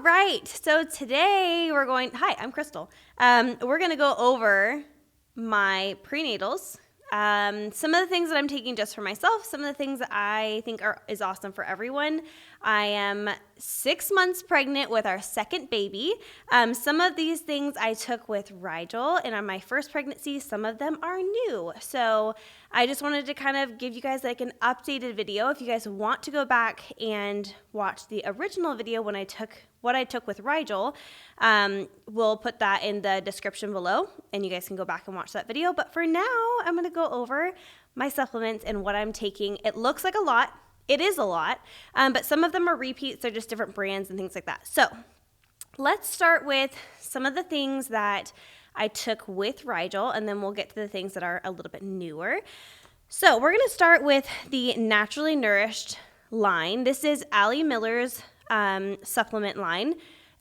right, so today hi, I'm Crystal. We're going to go over my prenatals, some of the things that I'm taking just for myself, some of the things that I think is awesome for everyone. I am 6 months pregnant with our second baby. Some of these things I took with Rigel and on my first pregnancy, some of them are new. So I just wanted to kind of give you guys like an updated video. If you guys want to go back and watch the original video what I took with Rigel, we'll put that in the description below and you guys can go back and watch that video. But for now, I'm going to go over my supplements and what I'm taking. It looks like a lot. It is a lot, but some of them are repeats. They're just different brands and things like that. So let's start with some of the things that I took with Rigel, and then we'll get to the things that are a little bit newer. So we're going to start with the Naturally Nourished line. This is Allie Miller's supplement line.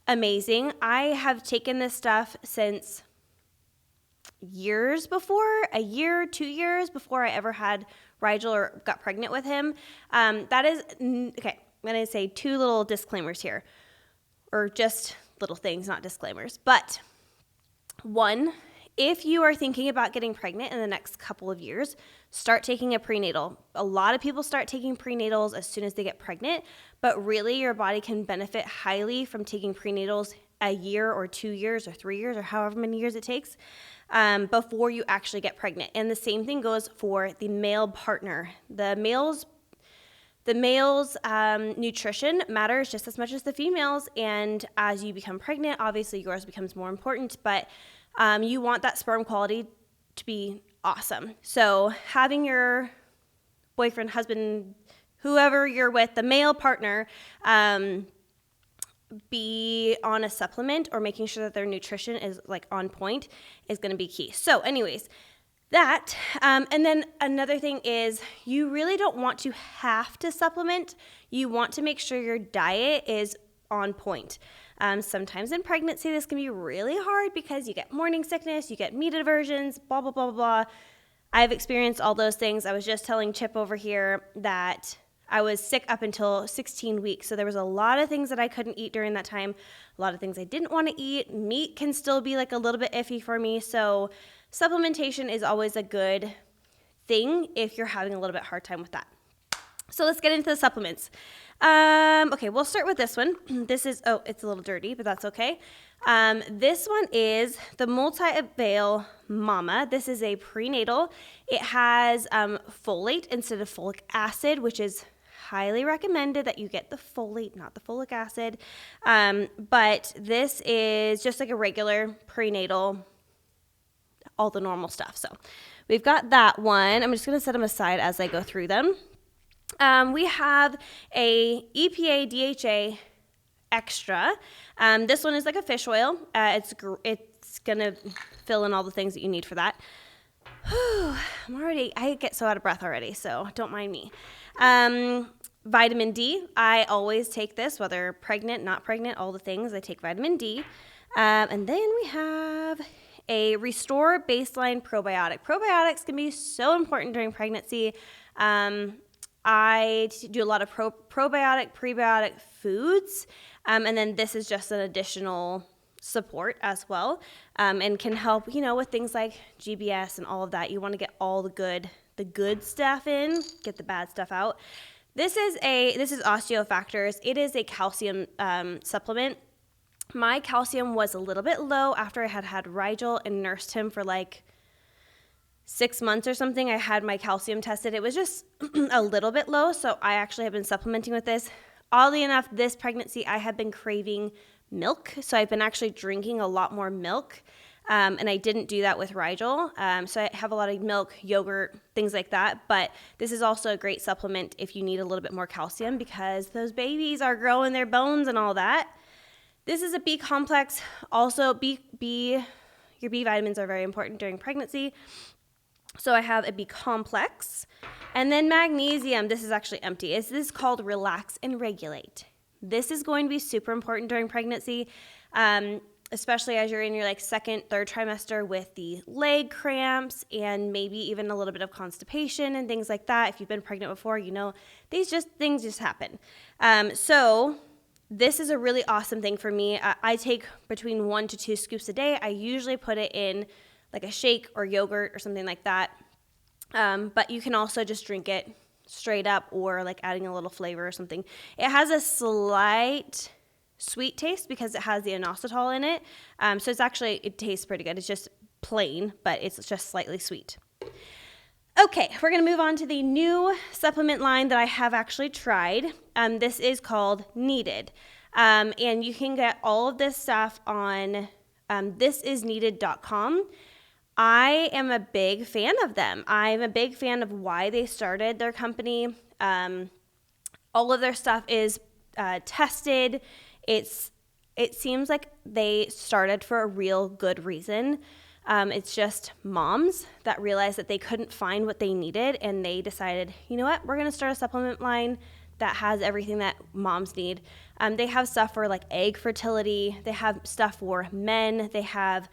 Amazing. I have taken this stuff since a year, 2 years before I ever had Rigel or got pregnant with him. Okay, I'm going to say two little disclaimers here, or just little things, not disclaimers. But one, if you are thinking about getting pregnant in the next couple of years, start taking a prenatal. A lot of people start taking prenatals as soon as they get pregnant, but really your body can benefit highly from taking prenatals a year or 2 years or 3 years or however many years it takes before you actually get pregnant. And the same thing goes for the male partner. The male's nutrition matters just as much as the female's, and as you become pregnant, obviously yours becomes more important, but you want that sperm quality to be awesome. So having your boyfriend, husband, whoever you're with, the male partner, be on a supplement or making sure that their nutrition is like on point is going to be key. So anyways, that, and then another thing is you really don't want to have to supplement. You want to make sure your diet is on point. Sometimes in pregnancy, this can be really hard because you get morning sickness, you get meat aversions, blah, blah, blah, blah, blah. I've experienced all those things. I was just telling Chip over here that I was sick up until 16 weeks. So there was a lot of things that I couldn't eat during that time. A lot of things I didn't want to eat. Meat can still be like a little bit iffy for me. So supplementation is always a good thing if you're having a little bit hard time with that. So let's get into the supplements. Okay, we'll start with this one. This is, it's a little dirty, but that's okay. This one is the Multi-Avail Mama. This is a prenatal. It has folate instead of folic acid, which is highly recommended that you get the folate, not the folic acid. But this is just like a regular prenatal, all the normal stuff. So we've got that one. I'm just going to set them aside as I go through them. We have a EPA DHA extra. This one is like a fish oil. It's going to fill in all the things that you need for that. I get so out of breath already, so don't mind me. Vitamin D. I always take this, whether pregnant, not pregnant, all the things. I take vitamin D. And then we have a Restore Baseline Probiotic. Probiotics can be so important during pregnancy. I do a lot of probiotic, prebiotic foods, and then this is just an additional support as well, and can help, with things like GBS and all of that. You want to get all the good stuff in, get the bad stuff out. This is OsteoFactors. It is a calcium supplement. My calcium was a little bit low after I had Rigel and nursed him for like 6 months or something. I had my calcium tested. It was just a little bit low, so I actually have been supplementing with this. Oddly enough, this pregnancy, I have been craving milk, so I've been actually drinking a lot more milk, and I didn't do that with Rigel. So I have a lot of milk, yogurt, things like that, but this is also a great supplement if you need a little bit more calcium because those babies are growing their bones and all that. This is a B complex. Also, your B vitamins are very important during pregnancy. So I have a B complex, and then magnesium. This is actually empty. This is called Relax and Regulate. This is going to be super important during pregnancy, especially as you're in your second, third trimester with the leg cramps and maybe even a little bit of constipation and things like that. If you've been pregnant before, these things just happen. So this is a really awesome thing for me. I take between 1 to 2 scoops a day. I usually put it in like a shake or yogurt or something like that. But you can also just drink it straight up or like adding a little flavor or something. It has a slight sweet taste because it has the inositol in it. So it tastes pretty good. It's just plain, but it's just slightly sweet. Okay, we're going to move on to the new supplement line that I have actually tried. This is called Needed. And you can get all of this stuff on thisisneeded.com. I am a big fan of them. I'm a big fan of why they started their company. All of their stuff is tested. It seems like they started for a real good reason. It's just moms that realized that they couldn't find what they needed, and they decided, you know what, we're going to start a supplement line that has everything that moms need. They have stuff for like egg fertility. They have stuff for men. They have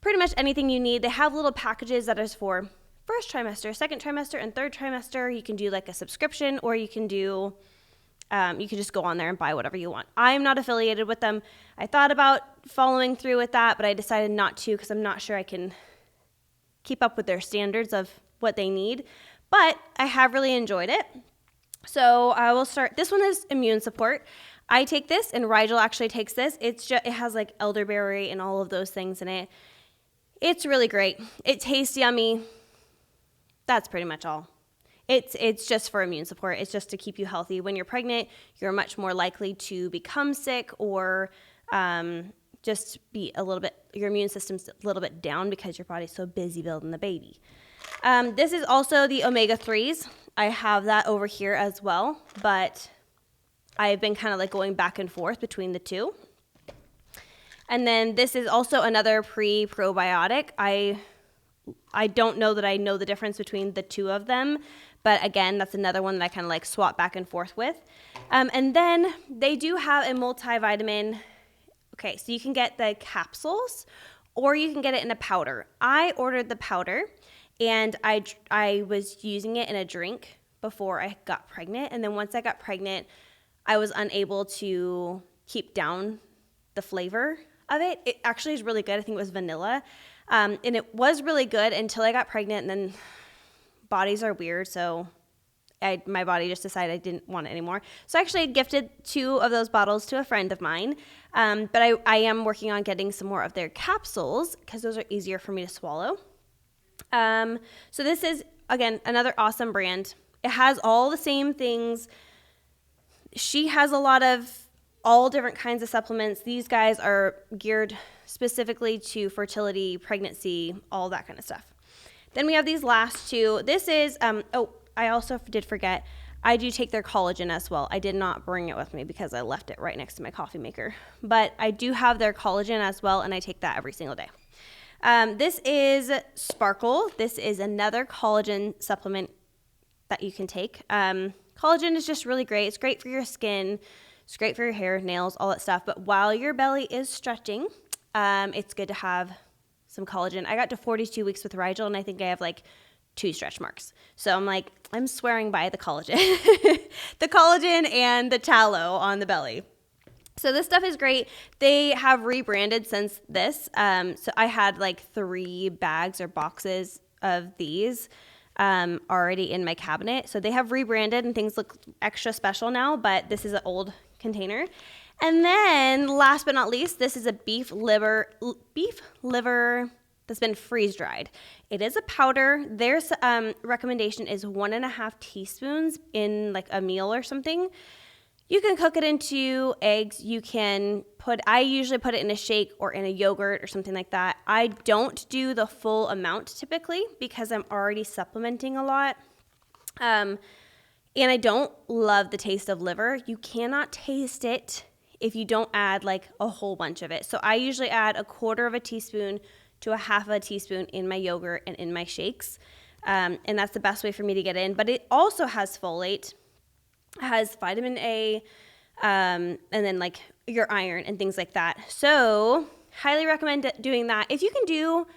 pretty much anything you need. They have little packages that is for first trimester, second trimester, and third trimester. You can do like a subscription, or you can just go on there and buy whatever you want. I'm not affiliated with them. I thought about following through with that, but I decided not to because I'm not sure I can keep up with their standards of what they need. But I have really enjoyed it. So I will start. This one is immune support. I take this, and Rigel actually takes this. It has like elderberry and all of those things in it. It's really great. It tastes yummy. That's pretty much all. It's just for immune support. It's just to keep you healthy. When you're pregnant, you're much more likely to become sick or just be your immune system's a little bit down because your body's so busy building the baby. This is also the omega-3s. I have that over here as well, but I've been kind of like going back and forth between the two. And then this is also another pre-probiotic. I don't know that I know the difference between the two of them, but again, that's another one that I kind of like swap back and forth with. And then they do have a multivitamin. Okay, so you can get the capsules or you can get it in a powder. I ordered the powder, and I was using it in a drink before I got pregnant. And then once I got pregnant, I was unable to keep down the flavor of it. It actually is really good. I think it was vanilla. And it was really good until I got pregnant, and then bodies are weird, so my body just decided I didn't want it anymore. So I actually gifted 2 of those bottles to a friend of mine, but I am working on getting some more of their capsules because those are easier for me to swallow. So this is, again, another awesome brand. It has all the same things. She has a lot of all different kinds of supplements. These guys are geared specifically to fertility, pregnancy, all that kind of stuff. Then we have these last 2. This is, I also did forget, I do take their collagen as well. I did not bring it with me because I left it right next to my coffee maker. But I do have their collagen as well, and I take that every single day. This is Sparkle. This is another collagen supplement that you can take. Collagen is just really great. It's great for your skin. It's great for your hair, nails, all that stuff. But while your belly is stretching, it's good to have some collagen. I got to 42 weeks with Rigel, and I think I have like 2 stretch marks. So I'm swearing by the collagen. The collagen and the tallow on the belly. So this stuff is great. They have rebranded since this. So I had like 3 bags or boxes of these already in my cabinet. So they have rebranded and things look extra special now, but this is an old container. And then last but not least, this is a beef liver that's been freeze dried. It is a powder. Their recommendation is 1.5 teaspoons in like a meal or something. You can cook it into eggs. I usually put it in a shake or in a yogurt or something like that. I don't do the full amount typically because I'm already supplementing a lot. And I don't love the taste of liver. You cannot taste it if you don't add like a whole bunch of it. So I usually add 1/4 teaspoon to 1/2 teaspoon in my yogurt and in my shakes. And that's the best way for me to get in. But it also has folate, has vitamin A, and then like your iron and things like that. So highly recommend doing that. If you can do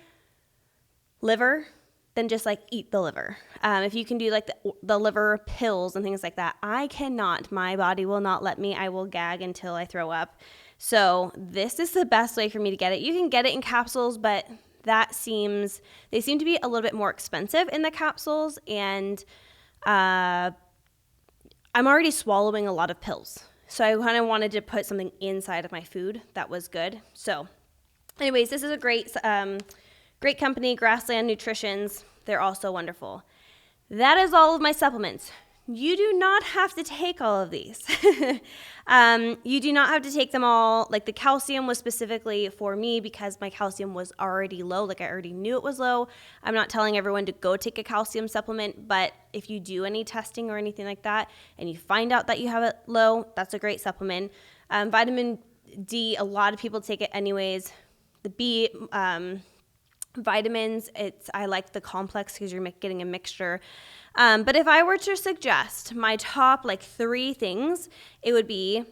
liver, then just like eat the liver. If you can do like the liver pills and things like that, I cannot. My body will not let me. I will gag until I throw up. So this is the best way for me to get it. You can get it in capsules, but they seem to be a little bit more expensive in the capsules, and I'm already swallowing a lot of pills. So I kind of wanted to put something inside of my food that was good. So anyways, this is a great company, Grassland Nutritions. They're also wonderful. That is all of my supplements. You do not have to take all of these. You do not have to take them all. Like the calcium was specifically for me because my calcium was already low. Like I already knew it was low. I'm not telling everyone to go take a calcium supplement, but if you do any testing or anything like that and you find out that you have it low, that's a great supplement. Vitamin D, a lot of people take it anyways. The B vitamins, I like the complex because you're getting a mixture. But if I were to suggest my top like 3 things, it would be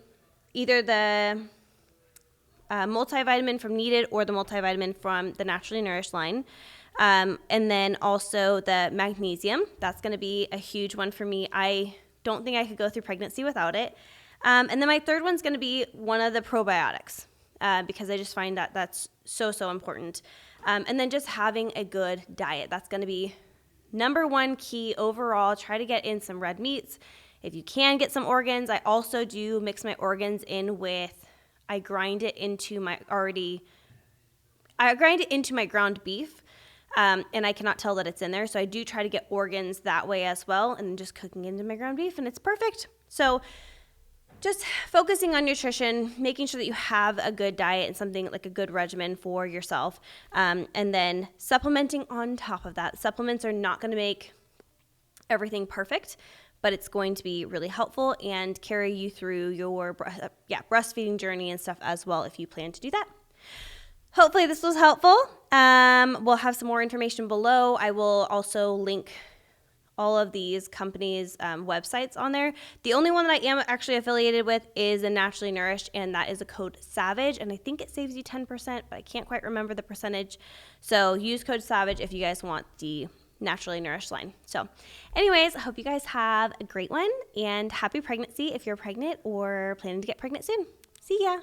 either the multivitamin from Needed or the multivitamin from the Naturally Nourished line. And then also the magnesium. That's going to be a huge one for me. I don't think I could go through pregnancy without it. And then my third one's going to be one of the probiotics because I just find that that's so important. And then just having a good diet. That's going to be number 1 key overall. Try to get in some red meats. If you can get some organs, I also do mix my organs in with, I grind it into my ground beef, and I cannot tell that it's in there. So I do try to get organs that way as well, and just cooking into my ground beef, and it's perfect. So just focusing on nutrition, making sure that you have a good diet and something like a good regimen for yourself, and then supplementing on top of that. Supplements are not going to make everything perfect, but it's going to be really helpful and carry you through your breastfeeding journey and stuff as well if you plan to do that. Hopefully this was helpful. We'll have some more information below. I will also link all of these companies' websites on there. The only one that I am actually affiliated with is the Naturally Nourished, and that is a code SAVAGE, and I think it saves you 10%, but I can't quite remember the percentage. So use code SAVAGE if you guys want the Naturally Nourished line. So anyways, I hope you guys have a great one, and happy pregnancy if you're pregnant or planning to get pregnant soon. See ya.